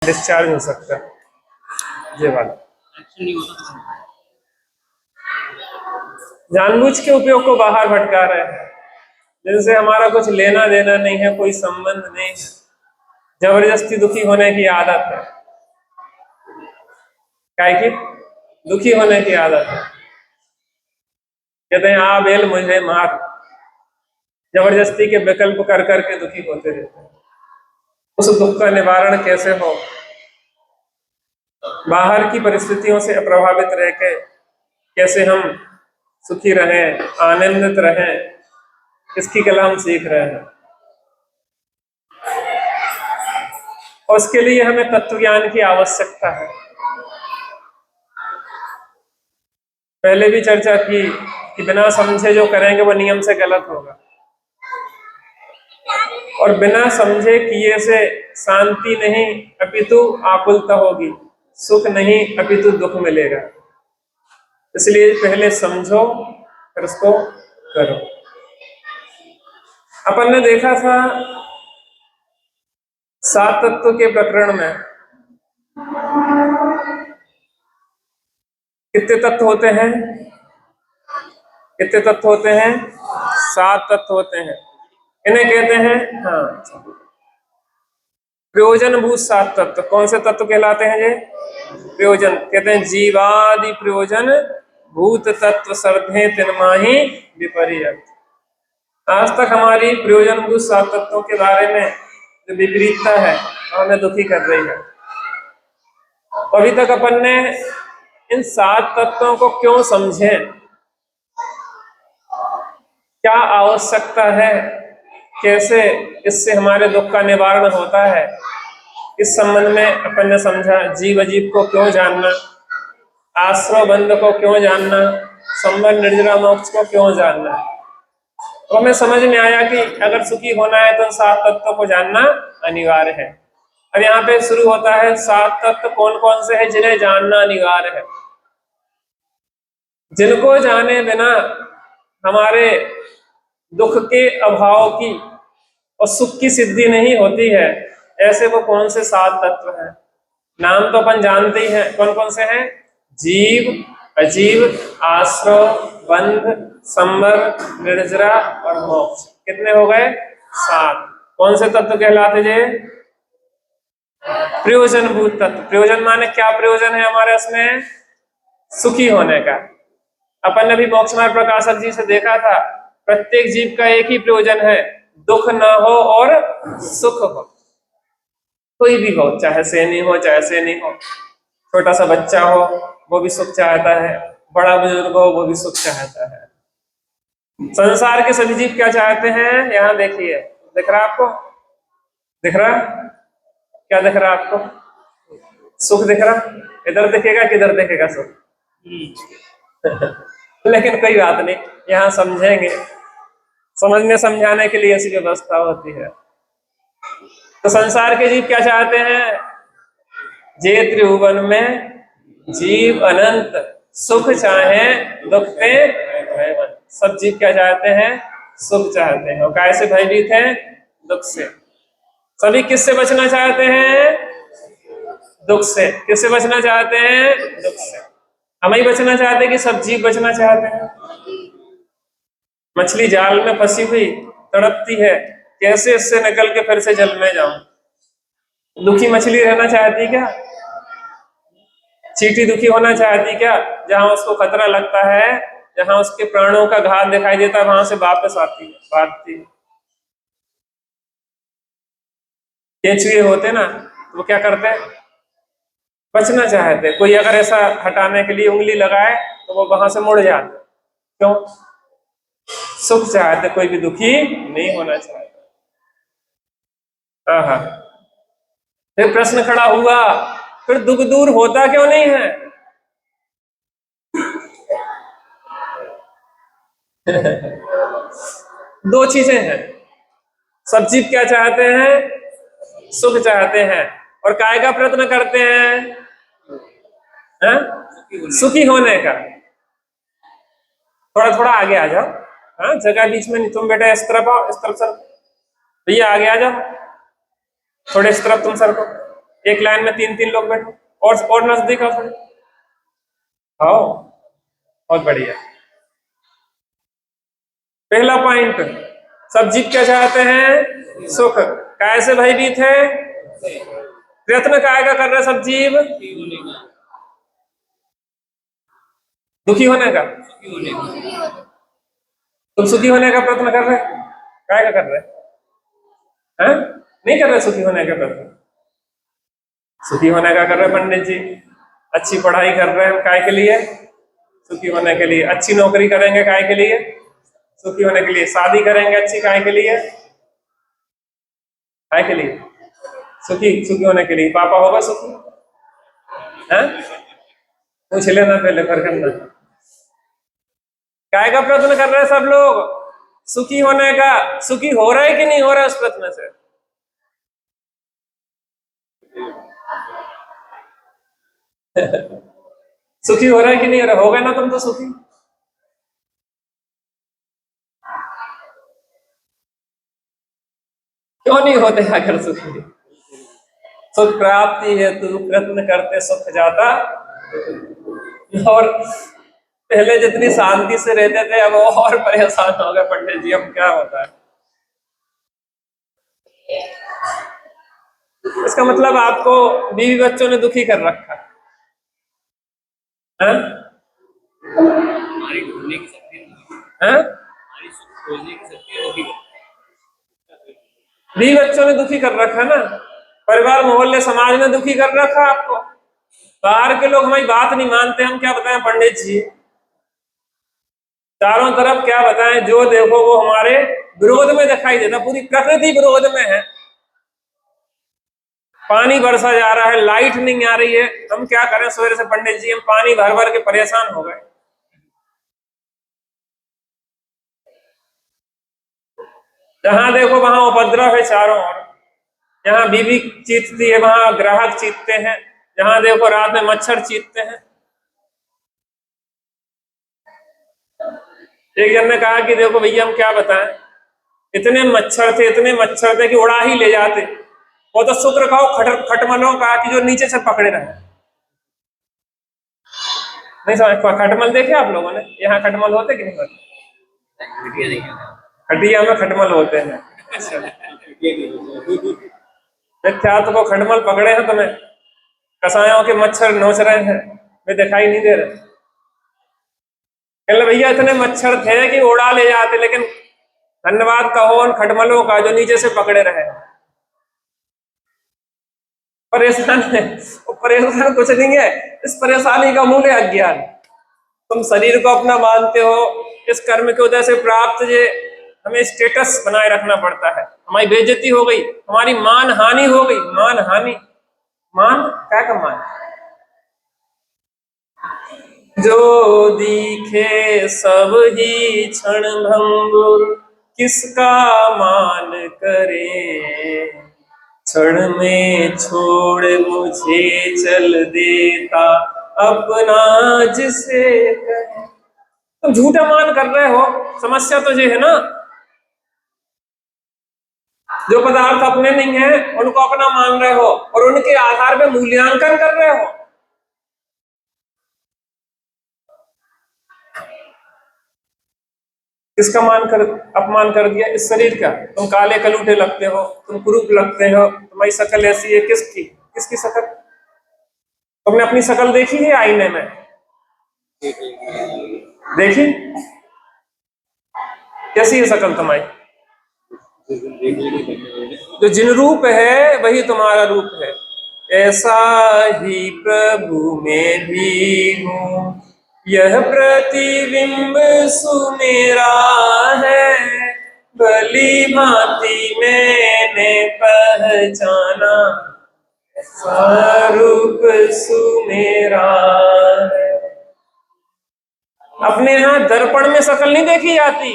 Discharge हो सकता है ये वाला। जानबूझ के उपयोग को बाहर भटका रहे हैं, जिनसे हमारा कुछ लेना देना नहीं है, कोई संबंध नहीं है। जबरदस्ती दुखी होने की आदत है, काय की दुखी होने की आदत है। कहते हैं आ बेल मुझे मार, जबरदस्ती के विकल्प कर करके दुखी होते रहते हैं। उस दुख का निवारण कैसे हो? बाहर की परिस्थितियों से अप्रभावित रह के कैसे हम सुखी रहें, आनंदित रहें, इसकी कला हम सीख रहे हैं। और उसके लिए हमें तत्व ज्ञान की आवश्यकता है। पहले भी चर्चा की कि बिना समझे जो करेंगे वो नियम से गलत होगा, और बिना समझे किए से शांति नहीं अपितु आकुलता होगी, सुख नहीं अपितु दुख मिलेगा। इसलिए पहले समझो फिर उसको करो। अपन ने देखा था 7 तत्व के प्रकरण में कितने तत्व होते हैं? कितने तत्व होते हैं? 7 तत्व होते हैं। इन्हें कहते हैं प्रयोजनभूत 7 तत्व। कौन से तत्व कहलाते हैं ये? प्रयोजन। कहते हैं जीवादि प्रयोजन भूत तत्व सर्धे तिनमाही विपर्यय। आज तक हमारी प्रयोजनभूत 7 तत्वों के बारे में जो विपरीतता है हमें दुखी कर रही है। अभी तक अपन ने इन 7 तत्वों को क्यों समझे, क्या आवश्यकता है, कैसे इससे हमारे दुख का निवारण होता है, इस संबंध में अपन ने समझा। जीव अजीव को क्यों जानना, आश्रय बंध को क्यों जानना, संबंध निर्जरा मोक्ष को क्यों जानना। तो हमें समझ में आया कि अगर सुखी होना है तो 7 तत्वों को जानना अनिवार्य है। अब यहाँ पे शुरू होता है 7 तत्व कौन कौन से हैं जिन्हें जानना अनिवार्य है, जिनको जाने बिना हमारे दुख के अभाव की और सुख की सिद्धि नहीं होती है। ऐसे वो कौन से 7 तत्व हैं? नाम तो अपन जानते ही हैं, कौन कौन से हैं? जीव, अजीव, आश्रय, बंध, संबर, निर्जरा और मोक्ष। कितने हो गए? 7। कौन से तत्व कहलाते जे? प्रयोजनभूत तत्व। प्रयोजन माने क्या प्रयोजन है हमारे इसमें? सुखी होने का। अपन ने भी मोक्ष मार्ग प्रकाशक जी से देखा था, प्रत्येक जीव का एक ही प्रयोजन है, दुख न हो और सुख हो। कोई भी हो, चाहे सैनी हो चाहे सैनी हो, छोटा सा बच्चा हो वो भी सुख चाहता है, बड़ा बुजुर्ग हो वो भी सुख चाहता है। संसार के सभी जीव क्या चाहते हैं? यहाँ देखिए, दिख रहा आपको? दिख रहा? क्या दिख रहा आपको? सुख दिख रहा? इधर दिखेगा किधर दिखेगा सुख? लेकिन कोई बात नहीं, यहाँ समझेंगे। समझने समझाने के लिए ऐसी व्यवस्था होती है। तो संसार के जीव क्या चाहते हैं? जे त्रिभुवन में जीव अनंत, सुख चाहे दुख पे भयवन। सब जीव क्या चाहते हैं? सुख चाहते हैं। और काय से भयभीत हैं? दुख से। सभी किससे बचना चाहते हैं? दुख से। किससे बचना चाहते हैं? दुख से। हम ही बचना चाहते हैं कि सब जीव बचना चाहते हैं? मछली जाल में फंसी हुई तड़पती है, कैसे इससे निकल के फिर से जल में जाऊं? दुखी मछली रहना चाहती क्या? चींटी दुखी होना चाहती क्या? जहां उसको खतरा लगता है, जहां उसके प्राणों का घात दिखाई देता है, वहां से वापस आती है, भागती है। केंचुए होते ना, तो वो क्या करते? बचना चाहते। कोई अगर ऐसा हटाने के लिए उंगली लगाए तो वो वहां से मुड़ जाते। क्यों? सुख चाहते, कोई भी दुखी नहीं होना चाहता। हाँ, फिर प्रश्न खड़ा हुआ, फिर दुख दूर होता क्यों नहीं है? दो चीजें हैं। सब जीव क्या चाहते हैं? सुख चाहते हैं। और काय का प्रयत्न करते हैं? सुखी होने का। थोड़ा थोड़ा आगे आ जाओ। हाँ, जगह बीच में नहीं। तुम बेटा इस तरफ आओ, इस तरफ सर। भैया आगे आ जाओ, थोड़े इस तरफ तुम सर को। एक लाइन में 3-3 लोग बैठो, और नजदीक आओ थोड़े। आओ, बहुत बढ़िया। पहला पॉइंट, सब जीव क्या चाहते हैं? सुख। कैसे भयभीत है? प्रयत्न काय का कर रहे सब जीव? दुखी होने का। तुम सुखी होने का प्रयत्न कर रहे? काय का कर रहे हैं? नहीं कर रहे सुखी होने का प्रयत्न? सुखी होने का कर रहे पंडित जी। अच्छी पढ़ाई कर रहे हैं, काय के लिए? सुखी होने के लिए। अच्छी नौकरी करेंगे, काय के लिए? सुखी होने के लिए। शादी करेंगे अच्छी, काय के लिए? काय के लिए? सुखी सुखी होने के लिए। पापा होगा सुखी? हैं? पूछ लेना पहले, फिर करना। काय का प्रयत्न कर रहे हैं सब लोग? सुखी होने का। सुखी हो रहा है कि नहीं हो रहा है उस प्रयत्न से? सुखी हो रहा है कि नहीं हो रहा? होगा ना तुम तो सुखी। क्यों नहीं होते आखिर सुखी? सुख प्राप्ति हेतु प्रयत्न करते सुख जाता। और पहले जितनी शांति से रहते थे अब और परेशान हो गए पंडित जी, अब क्या होता है? इसका मतलब आपको बीवी बच्चों ने दुखी कर रखा है? बीवी बच्चों ने दुखी कर रखा ना, परिवार मोहल्ले समाज ने दुखी कर रखा आपको। बाहर के लोग हमारी बात नहीं मानते, हम क्या बताएं पंडित जी? चारों तरफ क्या बताएं, जो देखो वो हमारे विरोध में दिखाई देता, पूरी प्रकृति विरोध में है। पानी बरसा जा रहा है, लाइट नहीं आ रही है, हम क्या करें? सवेरे से पंडित जी हम पानी भर भर के परेशान हो गए। जहां देखो वहां उपद्रव है चारों ओर। जहां बीवी चीतती है वहां ग्राहक चीतते हैं, जहां देखो रात में मच्छर चीतते हैं। एक जन ने कहा कि देखो भैया हम क्या बताएं, इतने मच्छर थे कि उड़ा ही ले जाते। वो तो शुक्र खाओ खटमलों का कि जो नीचे से पकड़े रहे। नहीं समझ? खटमल देखे आप लोगों ने? यहाँ खटमल होते कि नहीं होते? खटिया में खटमल होते हैं। मिथ्यात्व को खटमल पकड़े हैं तुम्हें? कसायों के मच्छर नोच रहे हैं, वे दिखाई नहीं दे रहे। भैया इतने मच्छर थे कि उड़ा ले जाते, लेकिन धन्यवाद कहो उन खटमलों का जो नीचे से पकड़े रहे। परेशान है वो, परेशान कुछ नहीं है, इस परेशानी का मूल है अज्ञान। तुम शरीर को अपना मानते हो, इस कर्म के वजह से प्राप्त ये हमें स्टेटस बनाए रखना पड़ता है। हमारी बेइज्जती हो गई, हमारी मान हानि हो गई। मान हानि, मान क्या का मान? जो दिखे सब ही क्षण भंगुर, किसका मान करे? क्षण में छोड़ मुझे चल देता अपना जिसे कहे। तुम झूठा मान कर रहे हो, समस्या तो ये है ना। जो पदार्थ अपने नहीं है उनको अपना मान रहे हो और उनके आधार पे मूल्यांकन कर रहे हो। किसका अपमान कर दिया? इस शरीर का। तुम काले कलूटे लगते हो, तुम कुरूप लगते हो, तुम्हारी शक्ल ऐसी है। किसकी? किसकी शक्ल? तुमने अपनी शक्ल देखी है आईने में? देखी? कैसी है शक्ल तुम्हारी? जो जिन रूप है वही तुम्हारा रूप है। ऐसा ही प्रभु में भी हूँ, यह प्रतिबिंब सुमेरा है। भली भांति मैंने पहचाना, स्वरूप सुमेरा है। अपने यहाँ दर्पण में शक्ल नहीं देखी जाती।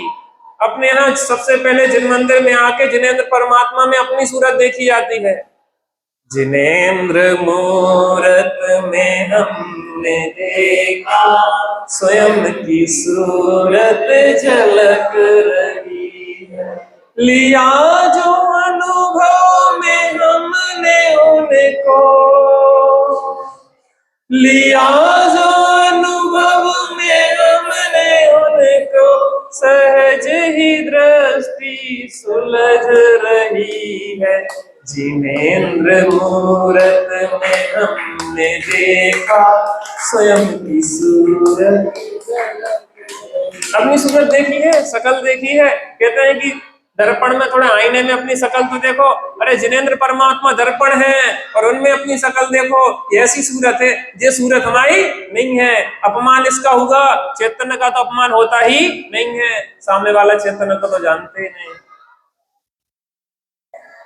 अपने यहाँ सबसे पहले जिन मंदिर में आके जिनेंद्र परमात्मा में अपनी सूरत देखी जाती है। जिनेंद्र मूरत में हमने देखा, स्वयं की सूरत झलक रही है। लिया जो अनुभव में हमने उनको, को, लिया जो अनुभव में हमने उनको, सहज ही दृष्टि सुलझ रही है, जिनेंद्र मूरत में हमने देखा स्वयं की सूरत। अपनी सूरत देखी है, शकल देखी है। कहते हैं कि दर्पण में थोड़ा आईने में अपनी शकल तो देखो। अरे जिनेंद्र परमात्मा दर्पण है और उनमें अपनी शकल देखो, ऐसी सूरत है। ये सूरत हमारी नहीं है। अपमान इसका होगा, चैतन्य का तो अपमान होता ही नहीं है। सामने वाला चैतन्य को तो जानते ही नहीं।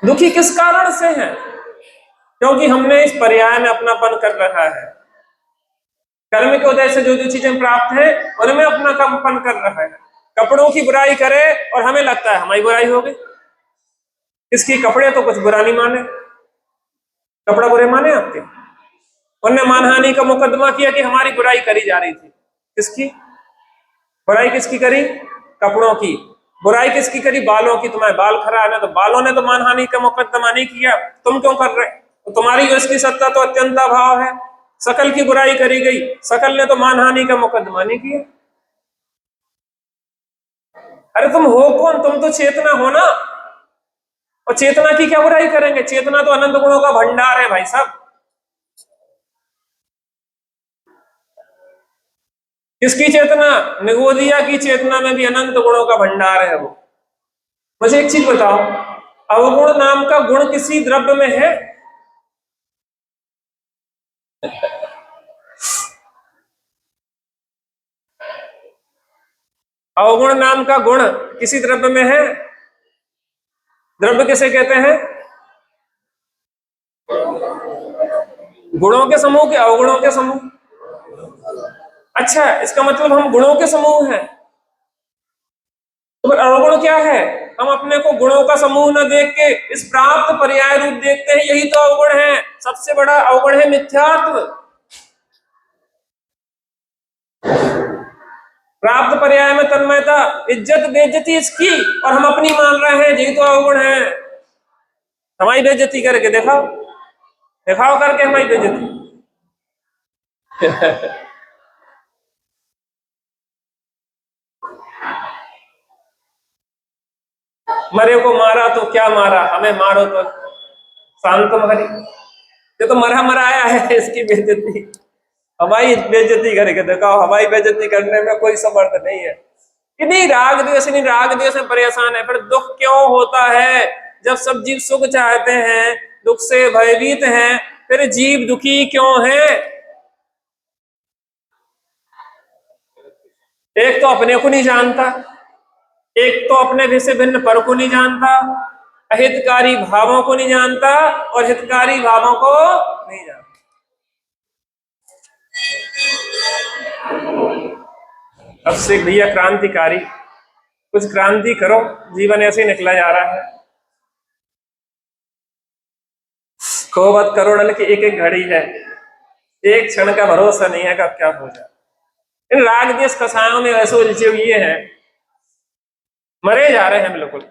दुखी किस कारण से है? क्योंकि हमने इस पर्याय में अपनापन कर रखा है। कर्म के उदय से जो जो चीजें प्राप्त है उनमें अपना कंपन कर रहा है। कपड़ों की बुराई करे और हमें लगता है हमारी बुराई हो गई। इसकी कपड़े तो कुछ बुरा नहीं माने, कपड़ा बुरे माने आपके? उनने मानहानि का मुकदमा किया कि हमारी बुराई करी जा रही थी। किसकी बुराई? किसकी करी? कपड़ों की। बुराई किसकी करी? बालों की। तुम्हारे बाल खराब है तो बालों ने तो मानहानि का मुकदमा नहीं किया, तुम क्यों कर रहे? तो तुम्हारी इसकी सत्ता तो अत्यंता भाव है। सकल की बुराई करी गई, सकल ने तो मानहानि का मुकदमा नहीं किया। अरे तुम हो कौन? तुम तो चेतना हो ना, और चेतना की क्या बुराई करेंगे? चेतना तो अनंत गुणों का भंडार है भाई साहब। किसकी चेतना? निगोदिया की चेतना में भी अनंत गुणों का भंडार है वो। मुझे एक चीज बताओ, अवगुण नाम का गुण किसी द्रव्य में है? अवगुण नाम का गुण किसी द्रव्य में है? द्रव्य किसे कहते हैं? गुणों के समूह के अवगुणों के समूह? अच्छा, इसका मतलब हम गुणों के समूह हैं। तो फिर अवगुण क्या है? हम अपने को गुणों का समूह न देख के इस प्राप्त पर्याय रूप देखते हैं, यही तो अवगुण है। सबसे बड़ा अवगुण है मिथ्यात्व। प्राप्त पर्याय में तन्मयता, इज्जत बेइज्जती इसकी, और हम अपनी मान रहे हैं, यही तो अवगुण है। हमारी बेइज्जती करके दिखाओ, दिखाओ करके हमारी बेइज्जती। मरे को मारा तो क्या मारा, हमें मारो तो शांत हरी। ये तो मरा मराया है, इसकी बेइज्जती, हमारी बेइज्जती करके दिखाओ। हमारी बेइज्जती करने में कोई समर्थ नहीं है कि नहीं। राग द्वेष नहीं, राग द्वेष में परेशान है। फिर दुख क्यों होता है? जब सब जीव सुख चाहते हैं, दुख से भयभीत हैं, फिर जीव दुखी क्यों है? एक तो अपने को नहीं जानता, एक तो अपने विषय भिन्न पर को नहीं जानता, अहितकारी भावों को नहीं जानता, और हितकारी भावों को नहीं जानता। अब से भैया क्रांतिकारी, कुछ क्रांति करो, जीवन ऐसे ही निकला जा रहा है। कोवत करोड़न की एक एक घड़ी है, एक क्षण का भरोसा नहीं है कब क्या हो जाए। इन राग देश कसायों में वैसे उलझे हुए हैं, मरे जा रहे हैं बिल्कुल।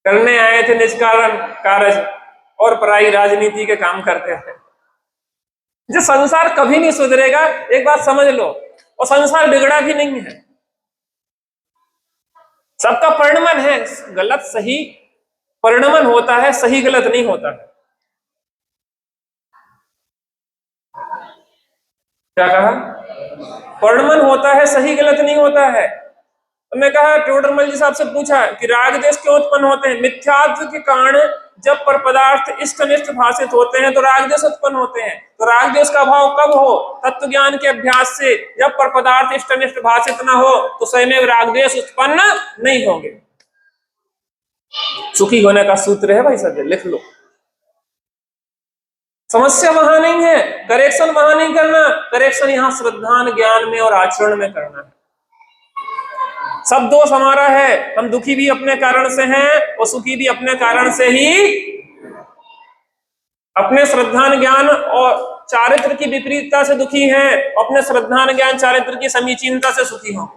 करने आए थे निष्कारण कार्य और पराई राजनीति के काम करते हैं। जो संसार कभी नहीं सुधरेगा, एक बात समझ लो, और संसार बिगड़ा भी नहीं है। सबका परिणमन है, गलत सही परिणमन होता है, सही गलत नहीं होता है। क्या कहा? परिणमन होता है, सही गलत नहीं होता है। मैं कहा, टोडरमल जी साहब से पूछा कि राग देश क्यों उत्पन्न होते हैं? मिथ्यात्व के कारण जब पर पदार्थ इष्ट अनिष्ट भाषित होते हैं तो राग देश उत्पन्न होते हैं। तो राग देश का भाव कब हो? तत्व ज्ञान के अभ्यास से। जब पर पदार्थ इष्ट अनिष्ट भाषित ना हो तो स्वयं राग देश उत्पन्न नहीं होंगे। सुखी होने का सूत्र है भाई सज्जन, लिख लो। समस्या वहां नहीं है, करेक्शन वहां नहीं करना, करेक्शन यहाँ श्रद्धा ज्ञान में और आचरण में करना है। सब दोष हमारा है, हम दुखी भी अपने कारण से हैं और सुखी भी अपने कारण से ही। अपने श्रद्धा ज्ञान और चारित्र की विपरीतता से दुखी हैं, अपने श्रद्धा ज्ञान चारित्र की समीचीनता से सुखी हों।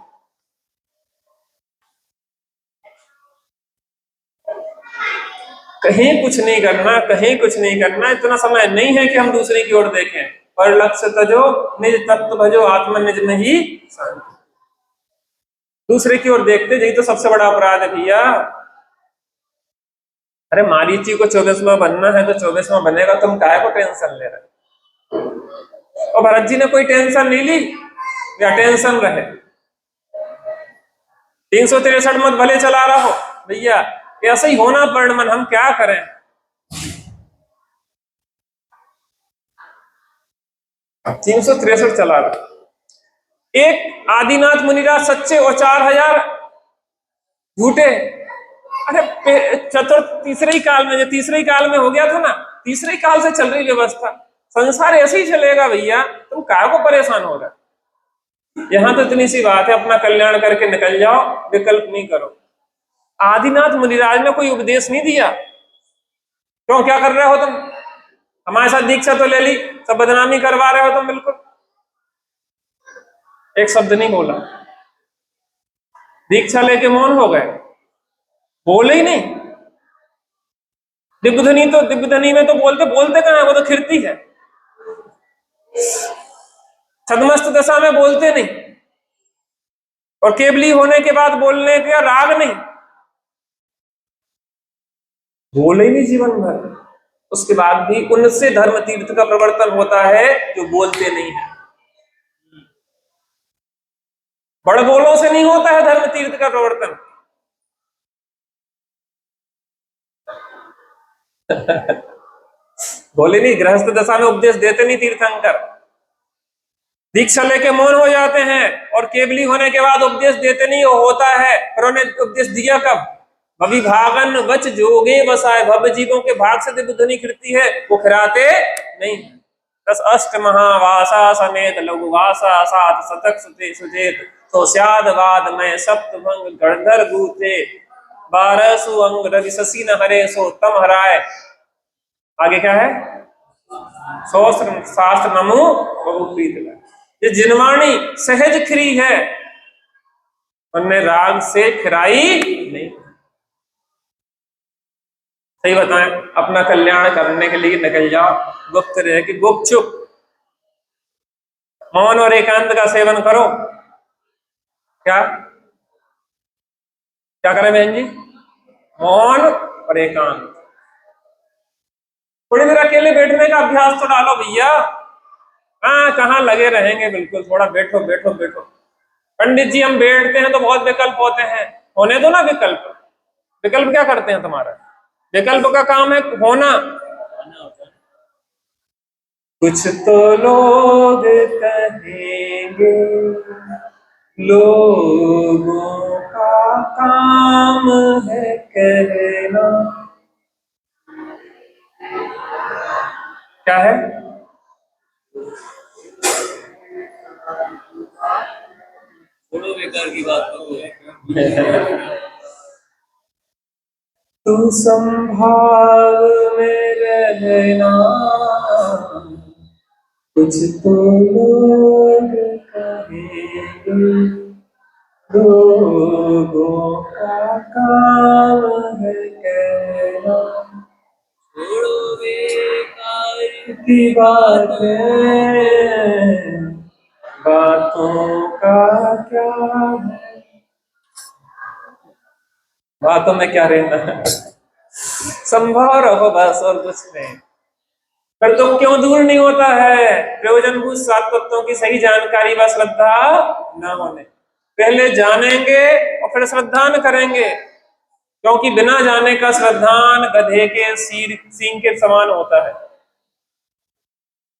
कहीं कुछ नहीं करना, कहीं कुछ नहीं करना, इतना समय नहीं है कि हम दूसरे की ओर देखें। पर लक्ष्य तजो निज तत्व भजो आत्म निज में ही शांति। दूसरे की ओर देखते, यही तो सबसे बड़ा अपराध है भैया। अरे मारीची को 24वां बनना है तो 24वां बनेगा, तुम काहे को टेंशन ले रहे? और भरत जी ने कोई टेंशन नहीं ली या टेंशन रहे? 363 मत भले चला रहा हो भैया, ऐसा ही होना वर्णमन, हम क्या करें। अब 363 चला रहा। एक आदिनाथ मुनिराज सच्चे और 4000 झूठे। अरे चतुर्थ तीसरे ही काल में, जो तीसरे ही काल में हो गया था ना, तीसरे ही काल से चल रही व्यवस्था, संसार ऐसे ही चलेगा भैया, तुम काय को परेशान हो रहे? यहां तो इतनी सी बात है, अपना कल्याण करके निकल जाओ, विकल्प नहीं करो। आदिनाथ मुनिराज ने कोई उपदेश नहीं दिया। क्यों, क्या कर रहे हो तुम? हमारे साथ दीक्षा तो ले ली, सब बदनामी करवा रहे हो तुम बिल्कुल। एक शब्द नहीं बोला, दीक्षा लेके मौन हो गए, बोले ही नहीं। दिव्यधनी में तो बोलते बोलते कहां है, वो तो खिरती है। छद्मस्त दशा में बोलते नहीं, और केवली होने के बाद बोलने का राग नहीं, बोले ही नहीं जीवन भर। उसके बाद भी उनसे धर्म तीर्थ का प्रवर्तन होता है जो बोलते नहीं है। बड़ बोलों से नहीं होता है धर्म तीर्थ का प्रवर्तन। बोले नहीं, गृहस्थ दशा में उपदेश देते नहीं तीर्थंकर, दीक्षा लेके मौन हो जाते हैं, और केवली होने के बाद उपदेश देते नहीं, वो होता है। पर उन्हें उपदेश दिया कब? भवि भागन वच जोगे बसाए, भव जीवों के भाग से दिव्य ध्वनि खिरती है, वो खिराते नहीं। 10 अष्ट महावासा समेत लघुवासा सात शतक सुते सुचेत, तो स्याद वाद में सप्त भंग गणधर गूथे, 12 सुअंग रवि शशि न हरे सो तम हराए। आगे क्या है? सहस्त्र शास्त्र नमो बहुप्रीत लय। ये जिनवाणी सहज खिरी है, उनने राग से खिराई नहीं। सही बताएं, अपना कल्याण करने के लिए निकल जाओ, गुप्त रह के गुप्त चुप मौन और एकांत का सेवन करो। क्या क्या करें बहन जी? मौन और एकांत। थोड़ी देर अकेले बैठने का अभ्यास तो डालो भैया। हाँ, कहाँ लगे रहेंगे, बिल्कुल थोड़ा बैठो बैठो बैठो। पंडित जी हम बैठते हैं तो बहुत विकल्प होते हैं, होने दो ना विकल्प। विकल्प क्या करते हैं तुम्हारा? विकल्प का काम है होना। कुछ तो लोग कहेंगे, लोगों का काम है कहना। क्या है? थोड़ा बेकार की बात करो। तू संभाल में रहना, कुछ तो लोग कहेंगे, लोगों का काम है कहना। छोड़ो बेकार की बातें, बातों का क्या है, बातों में क्या रहना है, संभव रहो बस, और कुछ नहीं। पर तो क्यों दूर नहीं होता है प्रयोजनभूत 7 तत्वों की सही जानकारी व श्रद्धा न होने। पहले जानेंगे और फिर श्रद्धा न करेंगे, क्योंकि बिना जाने का श्रद्धान गधे के सींग के समान होता है।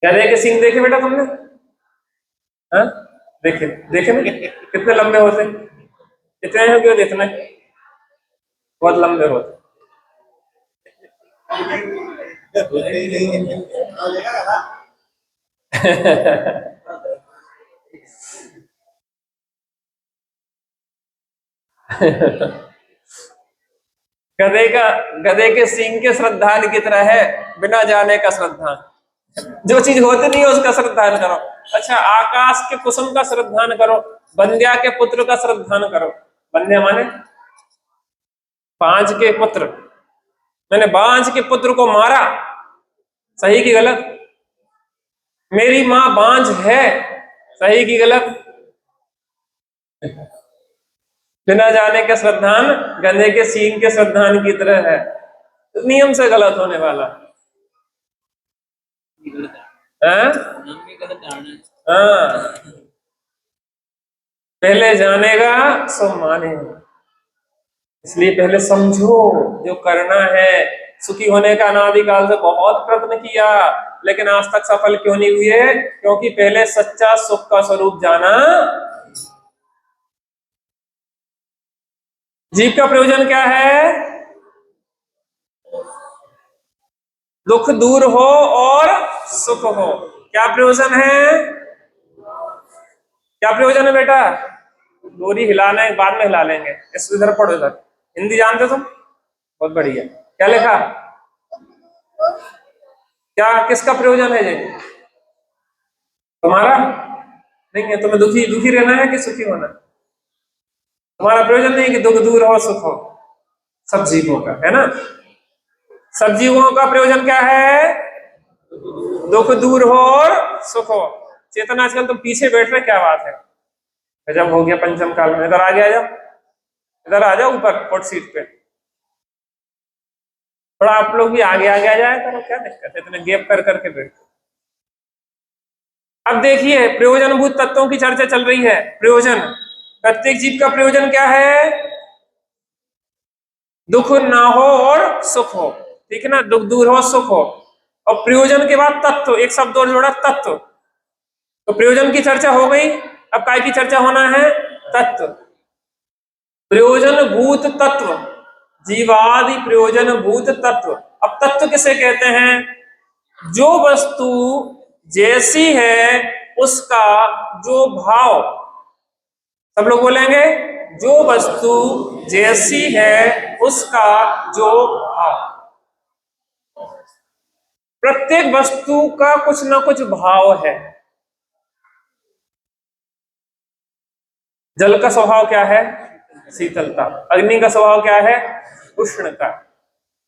गधे के सींग देखे बेटा तुमने? हाँ, देखे देखे ना, कितने लंबे होते, इतने हैं क्यों? इतने बहुत लंबे होते। गधे के सींग के श्रद्धान की तरह है बिना जाने का श्रद्धान। जो चीज होती नहीं है उसका श्रद्धान करो। अच्छा, आकाश के कुसुम का श्रद्धान करो, बंध्या के पुत्र का श्रद्धान करो। बंध्या माने 5 के पुत्र, मैंने बांझ के पुत्र को मारा, सही की गलत? मेरी मां बांझ है, सही की गलत? बिना जाने के श्रद्धान गधे के सींग के श्रद्धान की तरह है, तो नियम से गलत होने वाला ये गलत है। नाम में गलत धारणा है। हाँ, पहले जानेगा सो मानेगा, इसलिए पहले समझो जो करना है। सुखी होने का अनादिकाल से बहुत प्रयत्न किया, लेकिन आज तक सफल क्यों नहीं हुए? क्योंकि पहले सच्चा सुख का स्वरूप जाना। जीव का प्रयोजन क्या है? दुख दूर हो और सुख हो। क्या प्रयोजन है? क्या प्रयोजन है बेटा? डोरी हिलाने बाद में हिला लेंगे, इस इधर पढ़ो, इधर हिंदी जानते हो तुम? बहुत बढ़िया। क्या लिखा? क्या किसका प्रयोजन है ये? तुम्हारा नहीं है? तुम्हें दुखी दुखी रहना है कि सुखी होना? तुम्हारा प्रयोजन नहीं कि दुख दूर हो सुख हो, सब जीवों का है ना। सब जीवों का प्रयोजन क्या है? दुख दूर हो और सुख हो। चेतन आजकल तुम पीछे बैठ रहे, क्या बात है? गजब हो गया पंचम काल में। इधर आगे आ जाओ, इधर आ जाओ ऊपर कोर्ट सीट पे। थोड़ा आप लोग भी आगे आगे आ जाए करो, क्या दिक्कत है इतने गैप कर करके बैठो। अब देखिए, प्रयोजनभूत तत्वों की चर्चा चल रही है। प्रयोजन, प्रत्येक जीव का प्रयोजन क्या है? दुख ना हो और सुख हो, ठीक है ना, दुख दूर हो सुख हो। और प्रयोजन के बाद तत्व, एक शब्द और जोड़ा, तत्व। तो प्रयोजन की चर्चा हो गई, अब काय की चर्चा होना है? तत्व। प्रयोजन भूत तत्व, जीवादि प्रयोजन भूत तत्व। अब तत्व किसे कहते हैं? जो वस्तु जैसी है उसका जो भाव, सब लोग बोलेंगे, जो वस्तु जैसी है उसका जो भाव। प्रत्येक वस्तु का कुछ ना कुछ भाव है। जल का स्वभाव क्या है? शीतलता। अग्नि का स्वभाव क्या है? उष्णता।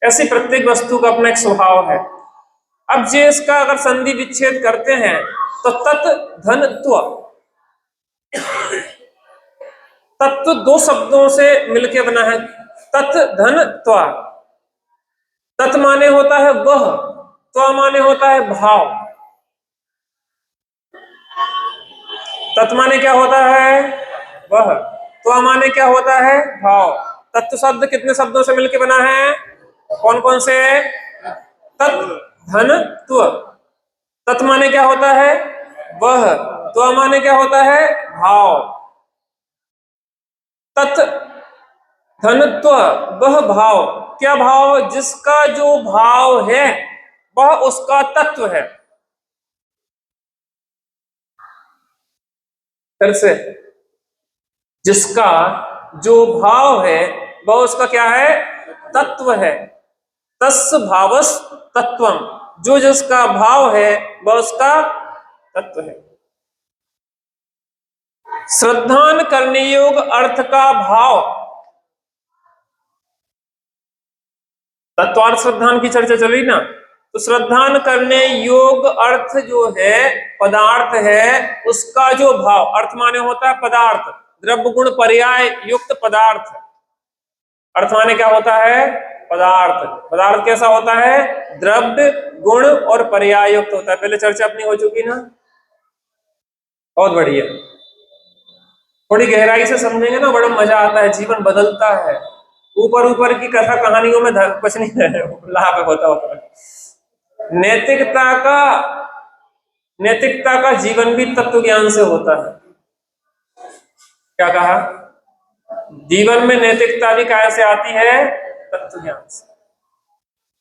ऐसी प्रत्येक वस्तु का अपना एक स्वभाव है। अब जे इसका अगर संधि विच्छेद करते हैं तो तत् धन त्व, तत्व दो शब्दों से मिलकर बना है। तत् धन त्व। तत् माने होता है वह, त्व माने होता है भाव। तत् माने क्या होता है? वह। त्व माने क्या होता है? भाव। तत्व शब्द कितने शब्दों से मिलकर बना है? कौन कौन से? तत् धन त्व। तत् माने क्या होता है? वह। त्व माने क्या होता है? भाव। तत् धनत्व, वह भाव। क्या भाव? जिसका जो भाव है वह उसका तत्व है। फिर से, जिसका जो भाव है वह उसका क्या है? तत्व है। तस् भावस तत्वम, जो जिसका भाव है वह उसका तत्व है। श्रद्धान करने योग्य अर्थ का भाव, तत्वार्थ श्रद्धान की चर्चा चल रही ना, तो श्रद्धान करने योग्य अर्थ जो है, पदार्थ है, उसका जो भाव, अर्थ माने होता है पदार्थ, द्रव्य गुण पर्याय युक्त पदार्थ। अर्थ माने क्या होता है? पदार्थ। पदार्थ कैसा होता है? द्रव्य गुण और पर्याय युक्त होता है। पहले चर्चा अपनी हो चुकी ना, बहुत बढ़िया। थोड़ी गहराई से समझेंगे ना, बड़ा मजा आता है, जीवन बदलता है। ऊपर ऊपर की कथा कहानियों में कुछ नहीं है, लाभ होता है। नैतिकता का जीवन भी तत्व ज्ञान से होता है। क्या कहा? जीवन में नैतिकता भी काय से आती है? तत्व ज्ञान से।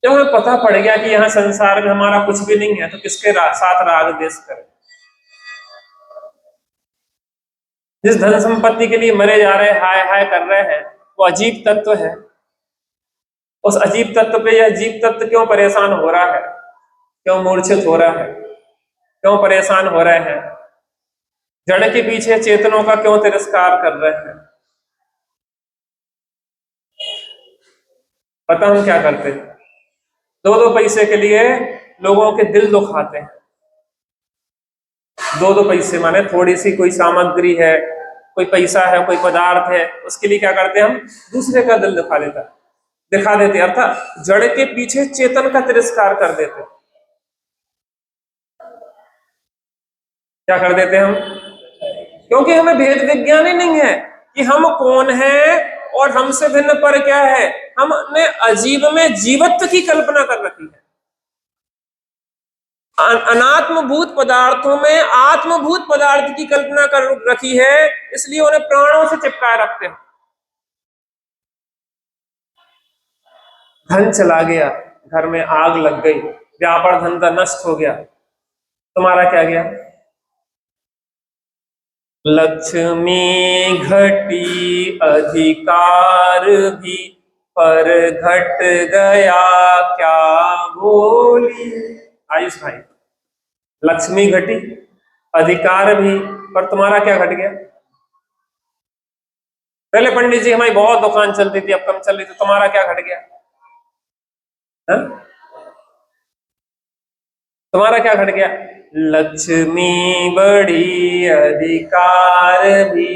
जब हमें पता पड़ गया कि यहाँ संसार में हमारा कुछ भी नहीं है, तो किसके साथ राग द्वेष करें? जिस धन संपत्ति के लिए मरे जा रहे, हाय हाय कर रहे हैं, वो अजीब तत्व है। उस अजीब तत्व पे यह जीव तत्व क्यों परेशान हो रहा है? क्यों मूर्छित हो रहा है? क्यों परेशान हो रहे हैं? जड़ के पीछे चेतनों का क्यों तिरस्कार कर रहे हैं? पता हम क्या करते हैं? 2-2 पैसे के लिए लोगों के दिल दुखाते हैं। 2-2 पैसे माने थोड़ी सी कोई सामग्री है, कोई पैसा है, कोई पदार्थ है, उसके लिए क्या करते हैं हम, दूसरे का दिल दिखा देते, अर्थात जड़ के पीछे चेतन का तिरस्कार कर देते। क्या कर देते हम, क्योंकि हमें भेद विज्ञान ही नहीं है कि हम कौन हैं और हमसे भिन्न पर क्या है। हमने अजीब में जीवत्व की कल्पना कर रखी है, अनात्मभूत पदार्थों में आत्मभूत पदार्थ की कल्पना कर रखी है, इसलिए उन्हें प्राणों से चिपकाए रखते हैं। धन चला गया, घर में आग लग गई, व्यापार धंधा नष्ट हो गया, तुम्हारा क्या गया। लक्ष्मी घटी अधिकार भी, पर घट गया क्या बोली। आयुष भाई, लक्ष्मी घटी, अधिकार भी, पर तुम्हारा क्या घट गया। पहले पंडित जी हमारी बहुत दुकान चलती थी, अब कम चल रही, तो तुम्हारा क्या घट गया। हा? तुम्हारा क्या घट गया। लक्ष्मी बड़ी अधिकार भी,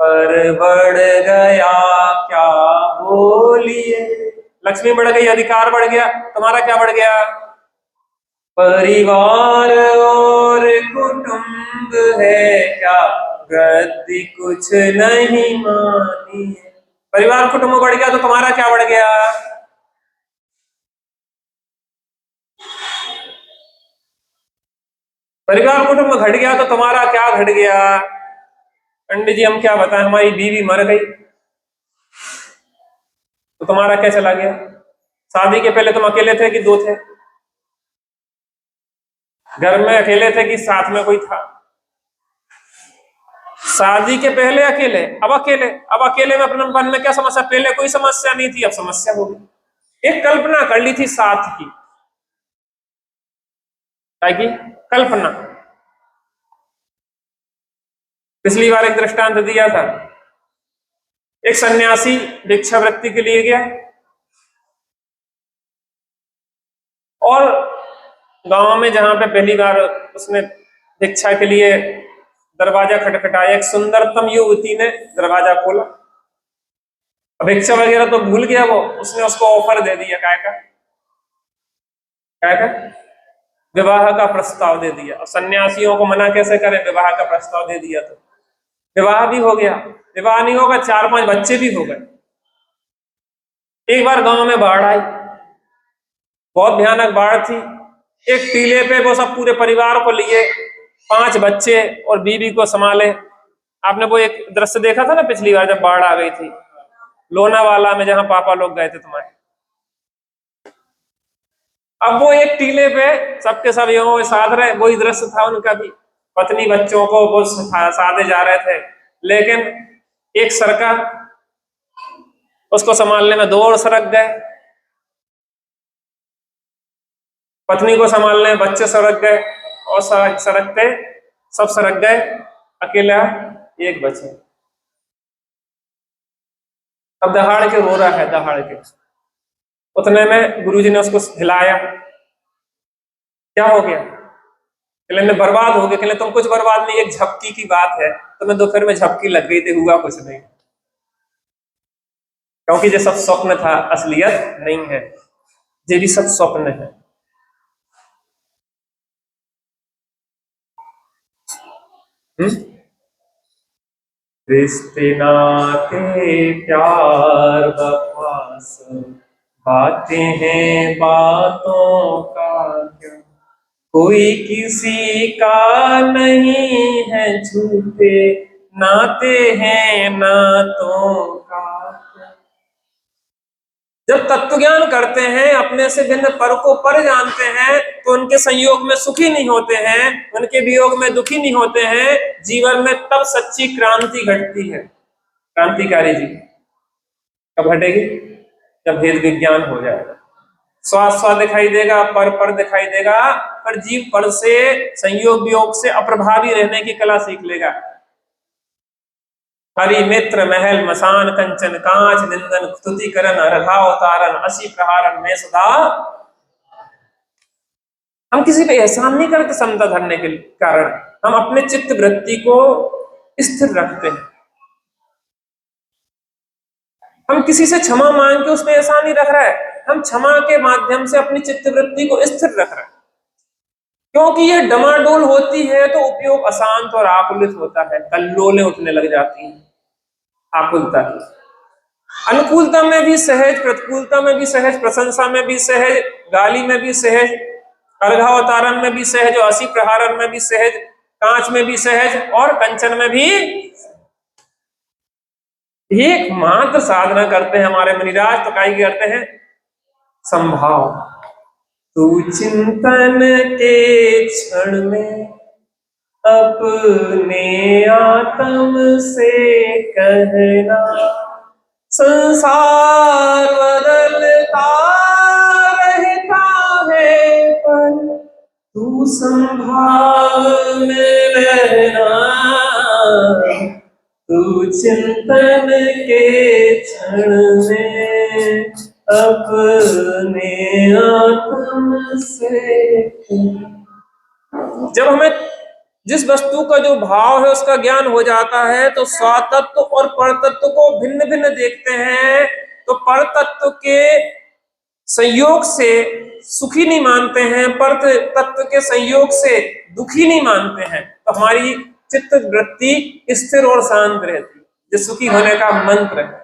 पर बढ़ गया क्या बोलिए। लक्ष्मी बढ़ गई, अधिकार बढ़ गया, तुम्हारा क्या बढ़ गया। परिवार और कुटुंब है क्या, गद्दी कुछ नहीं मानी है। परिवार कुटुंब बढ़ गया तो तुम्हारा क्या बढ़ गया। परिवार कुटुंब घट गया तो तुम्हारा क्या घट गया। पंडित जी हम क्या बताएं, हमारी बीवी मर गई तो तुम्हारा क्या चला गया। शादी के पहले तुम अकेले थे कि 2 थे, घर में अकेले थे कि साथ में कोई था। शादी के पहले अकेले, अब अकेले, अब अकेले में अपने मन में क्या समस्या, पहले कोई समस्या नहीं थी, अब समस्या हो गई। एक कल्पना कर ली थी साथ की, ताकि कल्पना। पिछली बार एक दृष्टांत दिया था, एक सन्यासी भिक्षावृत्ति के लिए गया और गांव में जहां पे पहली बार उसने भिक्षा के लिए दरवाजा खटखटाया, एक सुंदरतम युवती ने दरवाजा खोला। भिक्षा वगैरह तो भूल गया वो, उसने उसको ऑफर दे दिया, क्या का विवाह का प्रस्ताव दे दिया। और सन्यासियों को मना कैसे करें, विवाह का प्रस्ताव दे दिया तो विवाह भी हो गया। विवाह नहीं होगा, 4-5 बच्चे भी हो गए। एक बार गांव में बाढ़ आई, बहुत भयानक बाढ़ थी। एक टीले पे वो सब पूरे परिवार को लिए, 5 बच्चे और बीवी को संभाले। आपने वो एक दृश्य देखा था ना पिछली बार जब बाढ़ आ गई थी, लोनावाला में, जहां पापा लोग गए थे तुम्हारे। अब वो एक टीले पे सबके सब यूं साध रहे, वही दृश्य था उनका भी। पत्नी बच्चों को वो साधे जा रहे थे, लेकिन एक सरका, उसको संभालने में 2 और सरक गए। पत्नी को संभालने में बच्चे सरक गए, और सरकते सब सरक गए, अकेला एक बचे। अब दहाड़ के रो रहा है, दहाड़ के। उतने में गुरुजी ने उसको हिलाया, क्या हो गया। कहले मैं बर्बाद हो गया। कहले तुम कुछ बर्बाद नहीं, एक झपकी की बात है, तुम्हें दोपहर में झपकी लग गई थी, हुआ कुछ नहीं, क्योंकि ये सब स्वप्न था, असलियत नहीं है, ये भी सब स्वप्न है। रिश्ते नाते प्यार वफा सब बातें हैं, बातों का क्या, कोई किसी का नहीं है, झूठे नाते हैं, नातों का क्या। जब तत्व ज्ञान करते हैं, अपने से भिन्न पर को पर जानते हैं, तो उनके संयोग में सुखी नहीं होते हैं, उनके वियोग में दुखी नहीं होते हैं। जीवन में तब सच्ची क्रांति घटती है। क्रांतिकारी जी कब घटेगी, जब भेद विज्ञान हो जाएगा। स्वाद स्वाद दिखाई देगा, पर पर दिखाई देगा, पर जीव पर से संयोग वियोग से अप्रभावी रहने की कला सीख लेगा। हरि मित्र महल मसान कंचन कांच, निंदन स्तुति करन रघाव तारन, असी प्रहारन में सदा हम किसी पे एहसान नहीं करते समता धरने के कारण, हम अपने चित्त वृत्ति को स्थिर रखते हैं। हम किसी से क्षमा मांग के उसमें एहसान नहीं रख रहा है, हम क्षमा के माध्यम से अपनी चित्त वृत्ति को स्थिर रख रहे हैं। क्योंकि ये डमाडोल होती है तो उपयोग अशांत और आकुलित होता है, कल्लोलें उठने लग जाती हैं, आकुलता की। अनुकूलता में भी सहज, प्रतिकूलता में भी सहज, प्रशंसा में भी सहज, गाली में भी सहज, अर्घावतारण में भी सहज, और असी प्रहारण में भी सहज, कांच में भी सहज और कंचन में भी। एकमात्र साधना करते हैं हमारे मुनिराज, तो काई करते हैं? संभाव। तू चिंतन के क्षण में अपने आत्म से कहना, संसार बदलता रहता है पर तू संभाव में रहना। तू चिंतन के क्षण में अपने आत्म से। जब हमें जिस वस्तु का जो भाव है उसका ज्ञान हो जाता है तो स्वातत्व और परतत्व को भिन्न भिन्न देखते हैं। तो परतत्व के संयोग से सुखी नहीं मानते हैं, पर तत्व के संयोग से दुखी नहीं मानते हैं, तो हमारी चित्त वृत्ति स्थिर और शांत रहती है, जो सुखी होने का मंत्र है।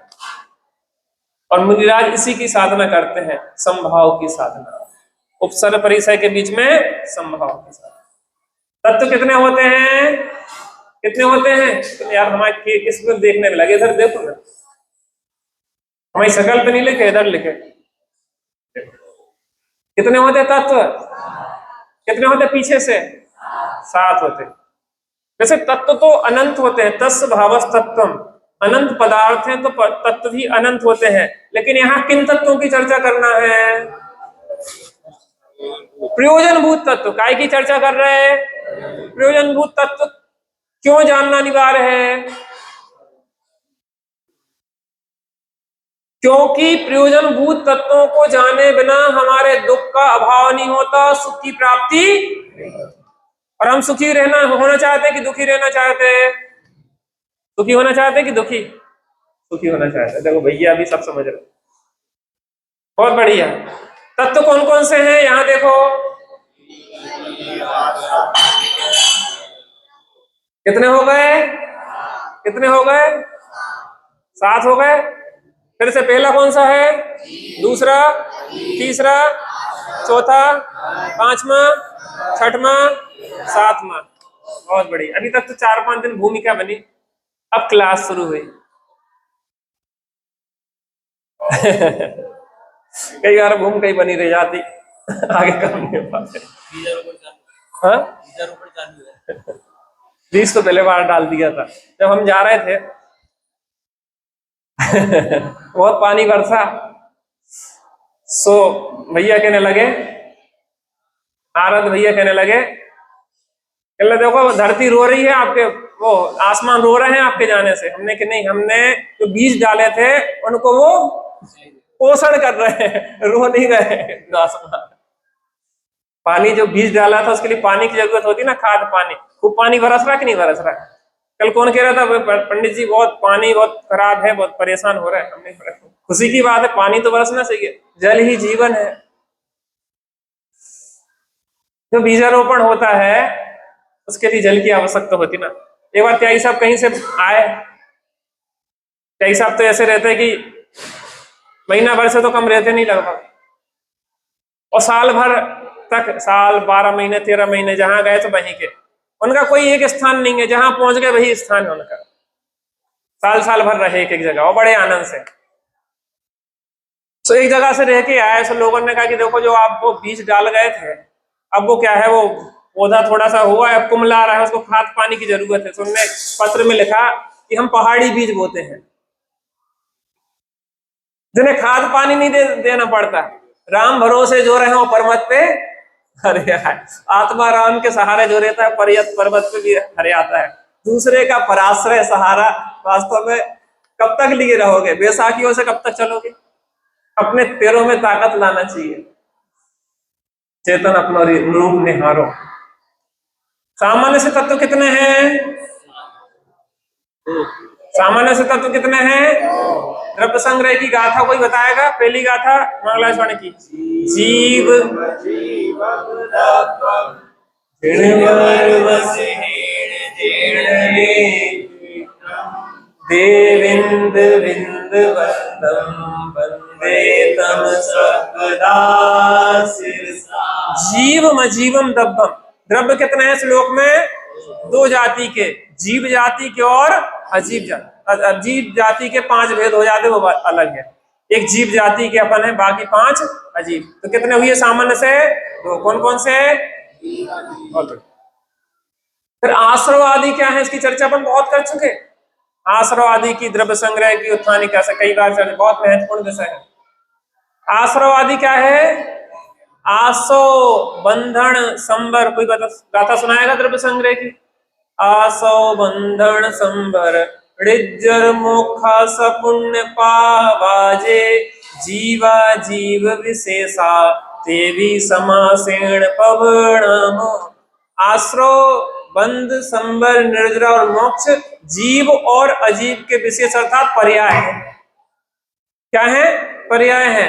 और मुनिराज इसी की साधना करते हैं, संभाव की साधना, उपसर्ग परिसय के बीच में संभाव की साधना। तत्व कितने होते हैं? कितने होते हैं? तो यार हमारे इसमें देखने में लगे, इधर देखो ना, हमारी शकल पे नहीं लिखे, इधर लिखे। कितने होते तत्व? कितने होते पीछे से? 7 होते। वैसे तत्व तो अनंत होते हैं, तस् भावस् तत्वम, अनंत पदार्थ हैं तो तत्व भी अनंत होते हैं। लेकिन यहाँ किन तत्वों की चर्चा करना है? प्रयोजनभूत तत्व। काय की चर्चा कर रहे हैं? प्रयोजनभूत तत्व क्यों जानना अनिवार्य है? क्योंकि प्रयोजनभूत तत्वों को जाने बिना हमारे दुख का अभाव नहीं होता, सुख की प्राप्ति। और हम सुखी रहना होना चाहते हैं कि दुखी रहना चाहते हैं? सुखी होना चाहते हैं कि दुखी? सुखी होना चाहते हैं। देखो भैया अभी सब समझ रहे, बहुत बढ़िया। तत्व कौन कौन से हैं यहाँ देखो? कितने हो गए? कितने हो गए? 7 हो गए। फिर से पहला कौन सा है? दूसरा, तीसरा, चौथा, पांचवा, छठवां, सातवां। बहुत बढ़िया। अभी तक तो 4-5 दिन भूमिका बनी, अब क्लास शुरू हुई। कई बार भूमिका ही बनी रह जाती, आगे काम नहीं हो पाते। हाँ, 20 तो पहले बार डाल दिया था जब हम जा रहे थे। बहुत पानी बरसा, सो भैया कहने लगे, आरत भैया कहने लगे, देखो धरती रो रही है आपके, वो आसमान रो रहे हैं आपके जाने से। हमने कि नहीं, हमने जो बीज डाले थे उनको वो पोषण कर रहे हैं, रो नहीं रहे हैं आसमान। पानी जो बीज डाला था उसके लिए पानी की जरूरत होती ना, खाद पानी। खूब पानी बरस रहा कि नहीं बरस रहा? कल कौन कह रहा था, पंडित जी बहुत पानी बहुत खराब है, बहुत परेशान हो रहा है। हमने खुशी की बात है, पानी तो बरसना चाहिए, जल ही जीवन है। जो बीजारोपण होता है उसके लिए जल की आवश्यकता होती ना। एक बार त्यागी साहब कहीं से आए, त्यागी साहब तो ऐसे रहते हैं कि महीना भर से तो कम रहते नहीं लगभग, और साल भर तक, साल 12 महीने 13 महीने जहां गए तो वहीं के, उनका कोई एक स्थान नहीं है, जहां पहुंच गए वही स्थान है उनका। साल साल भर रहे एक जगह और बड़े आनंद से। तो एक जगह से रह के आए, तो लोगों ने कहा कि देखो जो आप वो बीज डाल गए थे, अब वो क्या है, वो पौधा थोड़ा सा हुआ है, कुमला रहा है, उसको खाद पानी की जरूरत है। तो उन्होंने पत्र में लिखा कि हम पहाड़ी बीज बोते हैं, जिन्हें खाद पानी नहीं देना पड़ता। राम भरोसे जो रहे हो पर्वत पे हरे आए। आत्मा राम के सहारे जो रहता है पर्वत पे भी हरे आता है। दूसरे का पराश्रय सहारा वास्तव में कब तक लिए रहोगे? बैसाखियों से कब तक चलोगे? अपने पैरों में ताकत लाना चाहिए। चेतन अपना रूप निहारो। सामान्य से तत्व कितने हैं? सामान्य से तत्व कितने हैं? द्रव्य संग्रह की गाथा कोई बताएगा? पहली गाथा मंगलाचरण की। जीव देविंद विंद वंदम वंदे तम सर्वदा शिरसा। जीवम अजीवम दब्बम। द्रव्य कितने हैं श्लोक में? दो जाति के, जीव जाति के और अजीब जाति। अजीब जाति के 5 भेद हो जाते, वो अलग है। एक जीव जाति के अपन है, बाकी 5 अजीब। तो कितने हुए सामान्य से? 2। कौन कौन से? फिर आश्रव आदि क्या है, इसकी चर्चा अपन बहुत कर चुके। आश्रव आदि की द्रव्य संग्रह की उत्थानी कैसे, कई बार चर्चा, बहुत महत्वपूर्ण विषय है। आश्रव आदि क्या है? आसो बंधन संबर। कोई गाथा सुनाएगा द्रव्य संग्रह की? आसो बंधन संबर ऋजर मोखा सपुण्य पावाजे जीवा जीव विशेषा देवी समासेण पवनम। आश्रव, बंध, संबर, निर्जरा और मोक्ष जीव और अजीव के विशेष अर्थात पर्याय है। क्या है? पर्याय है।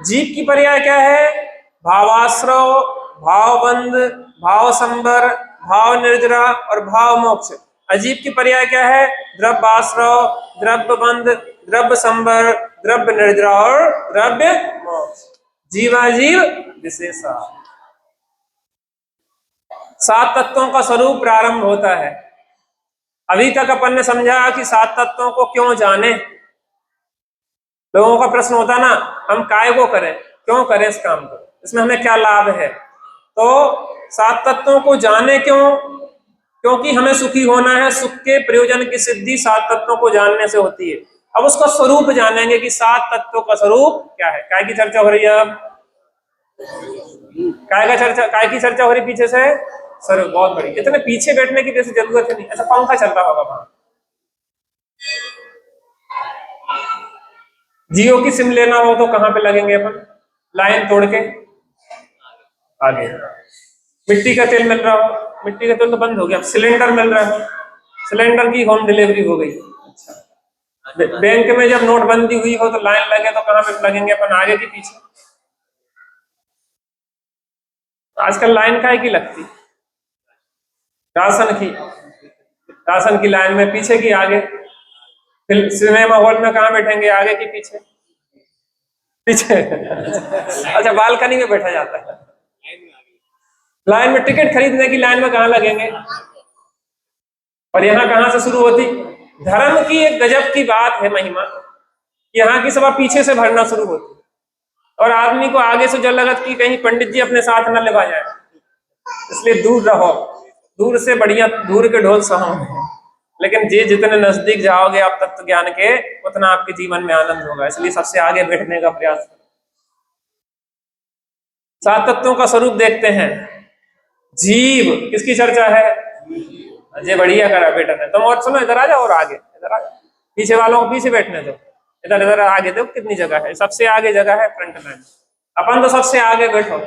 जीव की पर्याय क्या है? भावाश्रव, भावबंध, भाव संबर, भाव निर्जरा और भाव मोक्ष। अजीब की पर्याय क्या है? द्रव्याश्रव, द्रव्य बंध, द्रव्य संबर, द्रव्य निर्जरा और द्रव्य मोक्ष। जीवाजीव विशेषा। 7 तत्वों का स्वरूप प्रारंभ होता है। अभी तक अपन ने समझा कि 7 तत्वों को क्यों जाने। लोगों का प्रश्न होता ना, हम काय को करें, क्यों करें इस काम को, इसमें हमें क्या लाभ है? तो 7 तत्वों को जाने क्यों? क्योंकि हमें सुखी होना है। सुख के प्रयोजन की सिद्धि 7 तत्वों को जानने से होती है। अब उसका स्वरूप जानेंगे कि 7 तत्वों का स्वरूप क्या है। काय की चर्चा हो रही है अब? काय की चर्चा हो रही पीछे से? स्वरूप। बहुत बड़ी। इतने पीछे बैठने की वैसे जरूरत ही नहीं, ऐसा पंखा चल रहा होगा वहां। जियो की सिम लेना हो तो कहां पे लगेंगे अपन? लाइन तोड़ के आगे। मिट्टी का तेल मिल रहा हो, मिट्टी का तेल तो बंद हो गया, सिलेंडर मिल रहा है, सिलेंडर की होम डिलीवरी हो गई। अच्छा। बैंक में जब नोटबंदी हुई हो तो लाइन लगे तो कहां पे लगेंगे अपन? आगे की पीछे? आजकल लाइन काहे की लगती? राशन की लाइन में, पीछे की आगे। फिर सिनेमा हॉल में कहां बैठेंगे? आगे की पीछे? पीछे। अच्छा, बालकनी में बैठा जाता है। लाइन में टिकट खरीदने की लाइन में कहां लगेंगे? और यहाँ कहां से शुरू होती? धर्म की एक गजब की बात है महिमा, यहाँ की सभा पीछे से भरना शुरू होती और आदमी को आगे से जल लगत कि कहीं पंडित जी अपने साथ न लगा जाए, इसलिए दूर रहो। दूर से बढ़िया दूर के ढोल सहो। लेकिन जे जितने नजदीक जाओगे आप तत्व ज्ञान के, उतना आपके जीवन में आनंद होगा। इसलिए सबसे आगे बैठने का प्रयास करो। 7 तत्वों का स्वरूप देखते हैं। जीव किसकी चर्चा है? अजय बढ़िया करा बेटा ने। तुम और सुनो, इधर आ जाओ और आगे इधर आ जाओ। पीछे वालों को पीछे बैठने दो, इधर इधर आगे देखो कितनी जगह है। सबसे आगे जगह है फ्रंट लाइन। अपन तो सबसे आगे बैठो,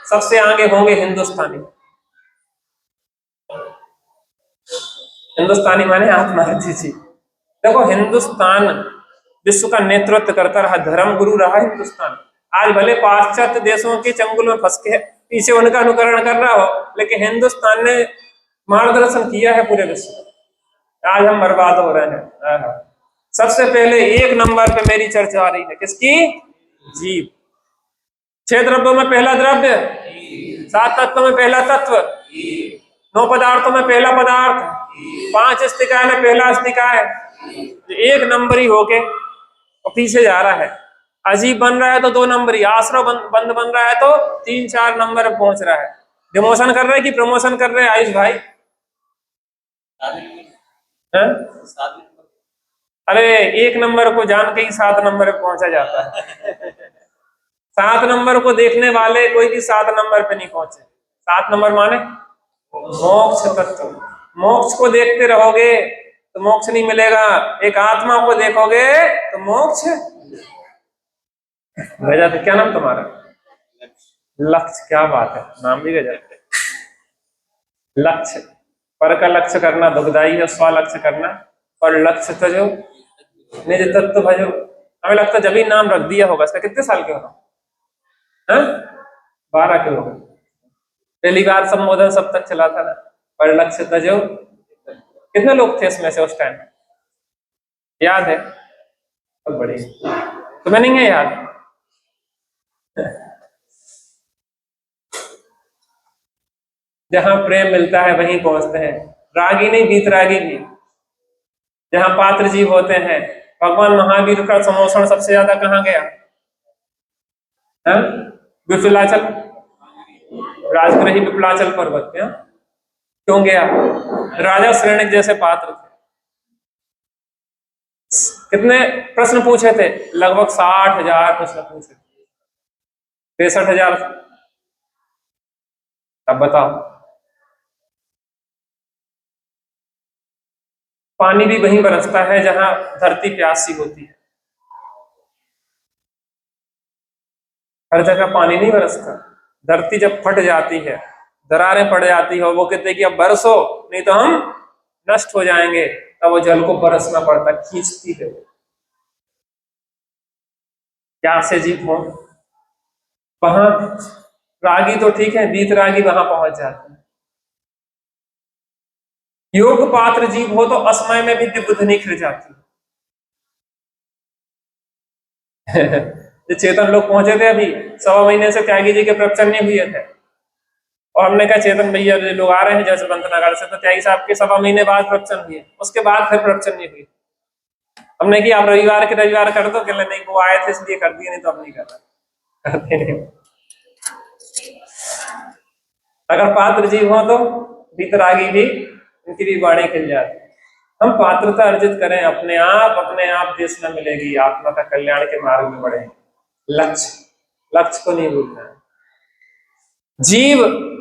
सबसे आगे होंगे हिंदुस्तानी। हिंदुस्तानी माने आत्मा जी। देखो, हिंदुस्तान विश्व का नेतृत्व करता रहा, धर्म गुरु रहा हिंदुस्तान। आज भले पाश्चात्य देशों के चंगुल में फंस के पीछे उनका अनुकरण कर रहा हो, लेकिन हिंदुस्तान ने मार्गदर्शन किया है पूरे विश्व में। आज हम बर्बाद हो रहे हैं। सबसे पहले 1 नंबर पे मेरी चर्चा आ रही है किसकी? जीव। 6 द्रव्यों में पहला द्रव्य, 7 तत्वों में पहला तत्व, 9 पदार्थों में पहला पदार्थ, 5 अस्तिकाय में पहला अस्तिकाय। 1 नंबर ही होके और पीछे जा रहा है। अजीब बन रहा है तो 2 नंबर ही, आश्रव बंद बन रहा है तो 3-4 नंबर पहुंच रहा है। डिमोशन कर रहे हैं कि प्रमोशन कर रहे हैं आयुष भाई? अरे 1 नंबर को जान के ही 7 नंबर पे पहुंचा जाता है। 7 नंबर को देखने वाले कोई भी 7 नंबर पे नहीं पहुंचे। 7 नंबर माने मोक्ष तत्व। मोक्ष को देखते रहोगे तो मोक्ष नहीं मिलेगा, एक आत्मा को देखोगे तो मोक्ष। भेजा तो क्या नाम तुम्हारा? लक्ष्य, क्या बात है, नाम भी गजब। लक्ष्य, पर का लक्ष्य करना दुखदाई है, स्वलक्ष्य करना, पर लक्ष्य तजो निज तत्व भजो। हमें लगता है जब ही नाम रख दिया होगा। इसका कितने साल के हो? हाँ, 12 के हो गए। पहली बार संबोधन सब तक चला था ना, पर लक्ष्य तजो। कितने लोग थे इसमें से उस टाइम, याद है? बहुत बढ़िया। तुम्हें नहीं है याद? जहां प्रेम मिलता है वहीं पहुंचते हैं, रागी नहीं वीतरागी भी। जहां पात्र जीव होते हैं, भगवान महावीर का समोषण सबसे ज्यादा कहाँ गया? हाँ? विपिलाचल, राजग्रही विपिलाचल पर्वत पे। हाँ? क्यों गया? राजा श्रेणिक जैसे पात्र थे। कितने प्रश्न पूछे थे? लगभग 60,000 प्रश्न पूछे, 63,000। अब बताओ, पानी भी वहीं बरसता है जहां धरती प्यासी होती है। हर जगह पानी नहीं बरसता। धरती जब फट जाती है, दरारें पड़ जाती है, वो कहते हैं कि अब बरसो नहीं तो हम नष्ट हो जाएंगे, तब वो जल को बरसना पड़ता, खींचती है। प्यासे जीव हो वहां, रागी तो ठीक है, वीतरागी वहां पहुंच जाते हैं। योग पात्र जीव हो तो असमय में भी दिव्य बुद्धि निखर जाती है। जो चेतन लोग पहुंचे थे अभी, 1.25 महीने से त्यागी जी के प्रवचन नहीं हुए थे, और हमने कहा चेतन भैया लोग आ रहे हैं जसवंत नगर से, तो त्यागी साहब के 1.25 महीने बाद प्रवचन हुए, उसके बाद फिर प्रवचन नहीं हुई। हमने कि आप रविवार के रविवार कर दो, कहले नहीं वो आए थे इसलिए कर दिए, नहीं तो अब नहीं कर रहा, करते नहीं। अगर पात्र जीव हो तो वीतरागी भी, उनकी भी वाणी खिल जाती है। हम पात्रता अर्जित करें, अपने आप देश में मिलेगी, आत्मा का कल्याण के मार्ग में बढ़े। लक्ष्य, लक्ष्य को नहीं भूलना है। जीव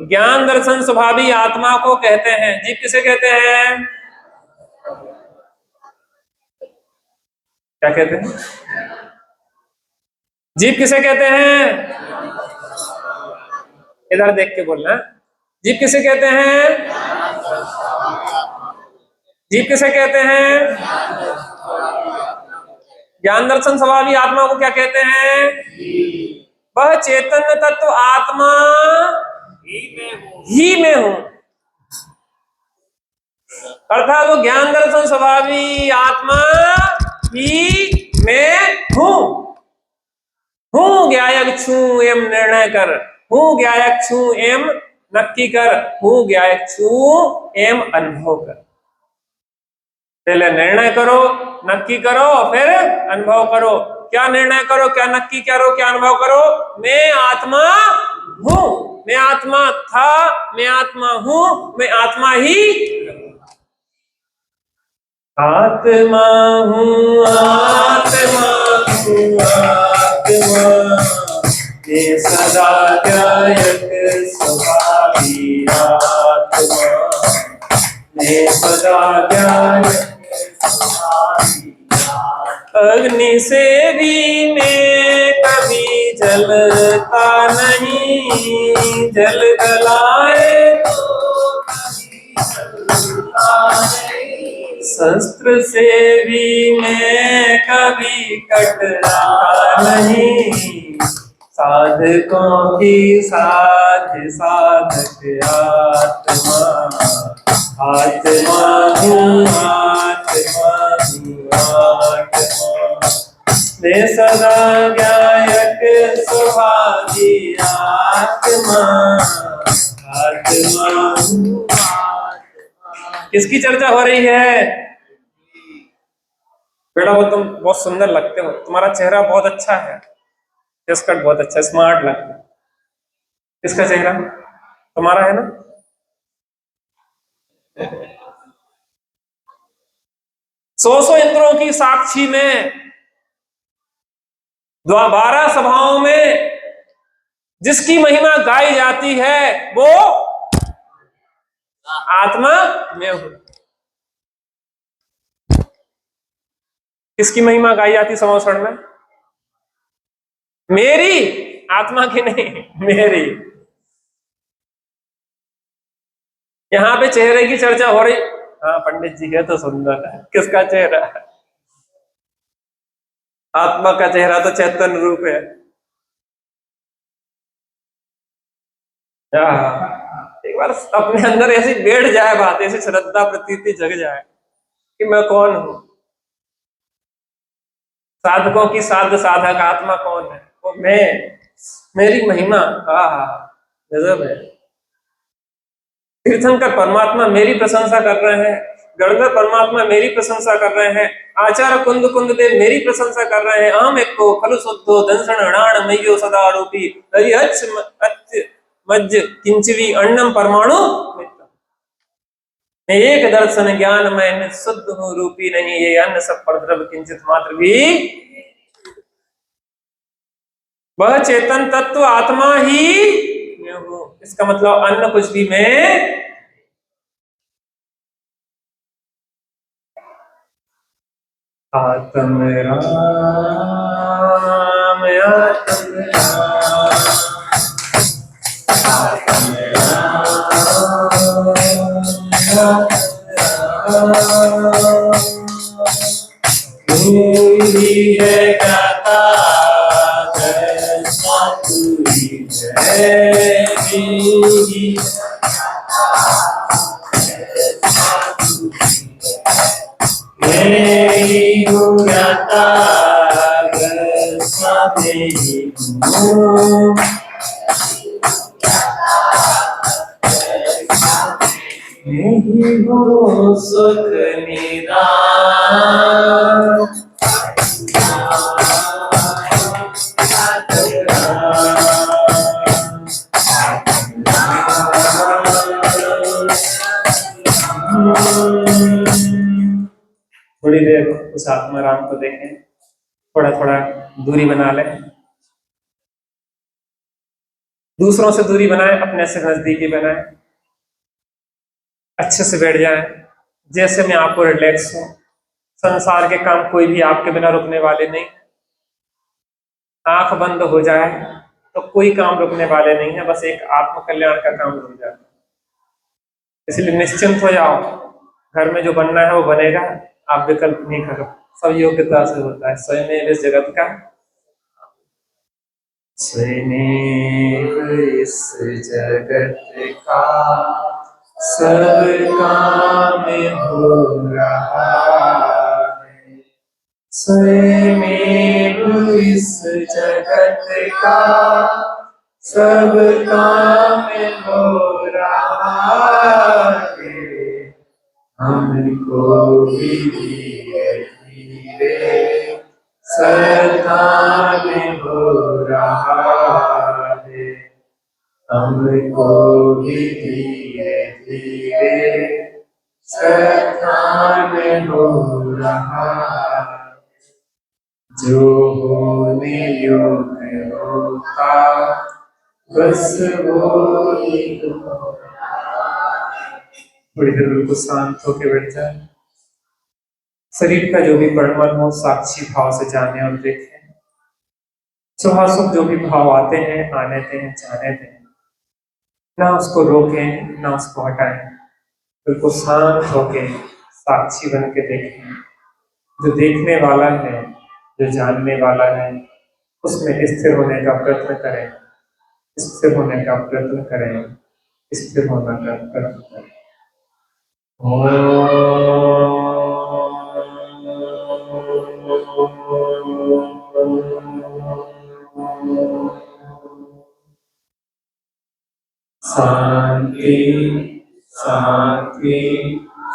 ज्ञान दर्शन स्वभावी आत्मा को कहते हैं। जीव किसे कहते हैं? क्या कहते हैं? जीव किसे कहते हैं? इधर देख के बोलना। जीव किसे कहते हैं? जीव किसे कहते हैं? ज्ञान दर्शन स्वभावी आत्मा को क्या कहते हैं? वह चैतन्य तत्व आत्मा ही में हूं, अर्थात वो ज्ञान दर्शन स्वभावी आत्मा ही में हूं। हूं ज्ञायक छू एम निर्णय कर, हूं ज्ञायक छू एम नक्की कर, हूं ज्ञायक छू एम अनुभव कर। पहले निर्णय करो, नक्की करो, फिर अनुभव करो। क्या निर्णय करो, क्या नक्की करो, क्या अनुभव करो? मैं आत्मा हूं, मैं आत्मा था, मैं आत्मा हूं, मैं आत्मा ही। आत्मा हूँ, आत्मा हूँ, आत्मा मैं सदा गायक स्वभावी आत्मा, मैं सदा गायक स्वभावी आत्मा। अग्नि से भी मैं कभी जलता नहीं, जल गलाए तो कभी जलता नहीं। शस्त्र से भी मैं कभी कटता नहीं, साधकों की साध साधक आत्मा, आत्मा हूँ, आत्मा हूँ, आत्मा मैं सदा गायक स्वभावी आत्मा, आत्मा हूँ। किसकी चर्चा हो रही है? बेटा वो तुम बहुत सुंदर लगते हो, तुम्हारा चेहरा बहुत अच्छा है, फेस कट बहुत अच्छा, स्मार्ट लगता है। किसका चेहरा? तुम्हारा है ना? सौ इंद्रों की साक्षी में 12 सभाओं में जिसकी महिमा गाई जाती है वो आत्मा में हूं। किसकी महिमा गाई जाती समोषण में? मेरी। आत्मा की नहीं, मेरी। यहाँ पे चेहरे की चर्चा हो रही। हाँ पंडित जी है तो सुंदर है, किसका चेहरा? आत्मा का चेहरा तो चैतन्य रूप है। एक बार अपने अंदर ऐसी बैठ जाए बात, ऐसी श्रद्धा प्रतीति जग जाए कि मैं कौन हूं। साधकों की साध साधक आत्मा कौन है? वो मैं, मेरी महिमा। हाँ हाँ, गजब है। तीर्थंकर परमात्मा मेरी प्रशंसा कर रहे हैं, गणधर परमात्मा मेरी प्रशंसा कर रहे हैं, आचार्य कुंद कुंद देव मेरी प्रशंसा कर रहे हैं। अहम एक को खलु शुद्धो दंसण हणाण मय्यो सदा आरोपी हरि अच्छ मज्ज किंचवी अन्नम परमाणु मित्रम। मैं एक दर्शन ज्ञान में शुद्ध हूँ, रूपी नहीं ये अन्न सब परद्रव किंचित मात्र भी। वह चेतन तत्व आत्मा ही मैं हूँ। इसका मतलब अन्न कुछ भी मैं। आत्म राम आत्म मेरी है गाथा जैसा तू ही है मेरी। मेरी हूँ गाथा जैसा तेरी हूँ। मेरी हूँ सुख निदान। थोड़ी देर उस आत्मा राम को देखें, थोड़ा थोड़ा दूरी बना लें, दूसरों से दूरी बनाएं, अपने से नजदीकी बनाएं, अच्छे से बैठ जाएं, जैसे मैं आपको रिलैक्स हूं। संसार के काम कोई भी आपके बिना रुकने वाले नहीं। आंख बंद हो जाए तो कोई काम रुकने वाले नहीं है, बस एक आत्म कल्याण का काम रुक जाता है। इसलिए निश्चिंत हो जाओ, घर में जो बनना है वो बनेगा, आप विकल्प नहीं करो, सब योग्यता से होता है। स्वयं इस जगत का, स्वयं इस जगत का सब काम हो रहा है। स्वयं इस जगत का सब काम हो रहा है। हमको भी धीरे धीरे सब काम हो रहा है। हमको भी धीरे धीरे सब काम हो रहा है। जो होने योग्य होता बस वो ही हो। थोड़ी देर बिल्कुल शांत होकर बैठ जाए, शरीर का जो भी परिमल हो साक्षी भाव से जाने और देखें। सुख जो भी भाव आते हैं आने दें, जाने दें, ना उसको रोकें ना उसको हटाएं, बिल्कुल शांत होके साक्षी बन के देखें। जो देखने वाला है, जो जानने वाला है, उसमें स्थिर होने का प्रयत्न करें, स्थिर होने का प्रयत्न करें, स्थिर होने का प्रयत्न करें। शांति शांति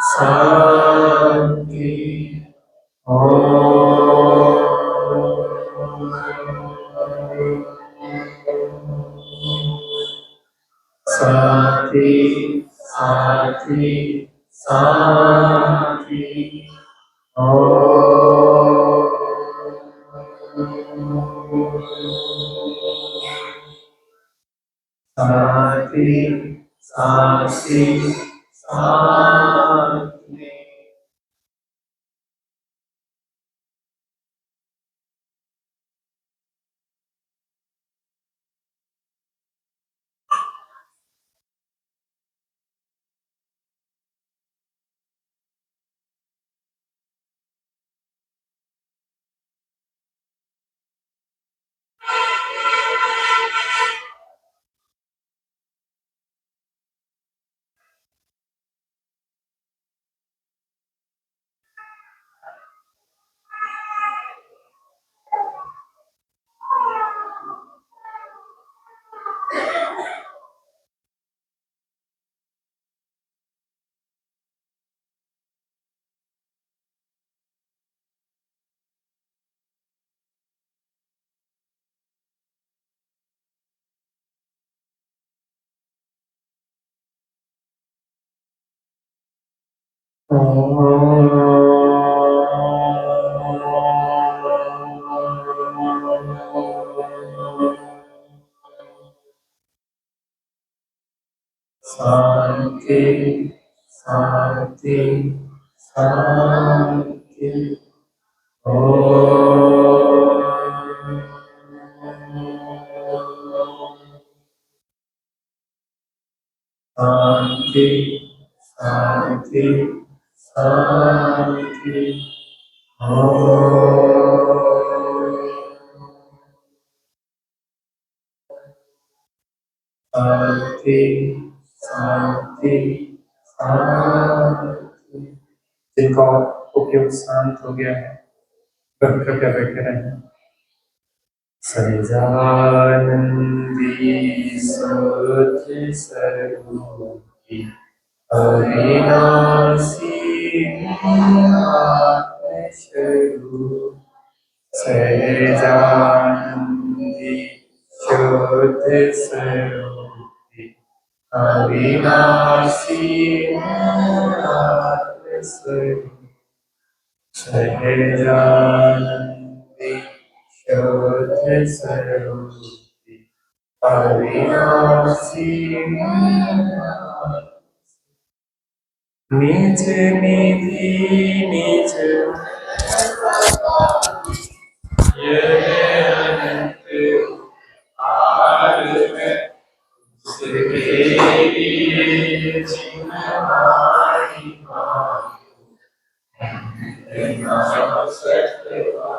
शांति। शांति शांति शांति। शांति शांति शांति। शांति शांति शांति। शांति शांति शांति। शांति शांति शांति। जिनका उपयोग शांत हो गया है कृपया बैठे रहें। सच्चिदानंदी सुधि स्वरूपी अविनाशी आत्मस्वरूप सहजानंदी शुद्ध स्वरूपी अविनाशी आत्मस्वरूप सहजानंदी शुद्ध स्वरूपी अविनाशी। निज निधि निज यह अनंत काल में उसके लिए जिम्मेदारी सत्य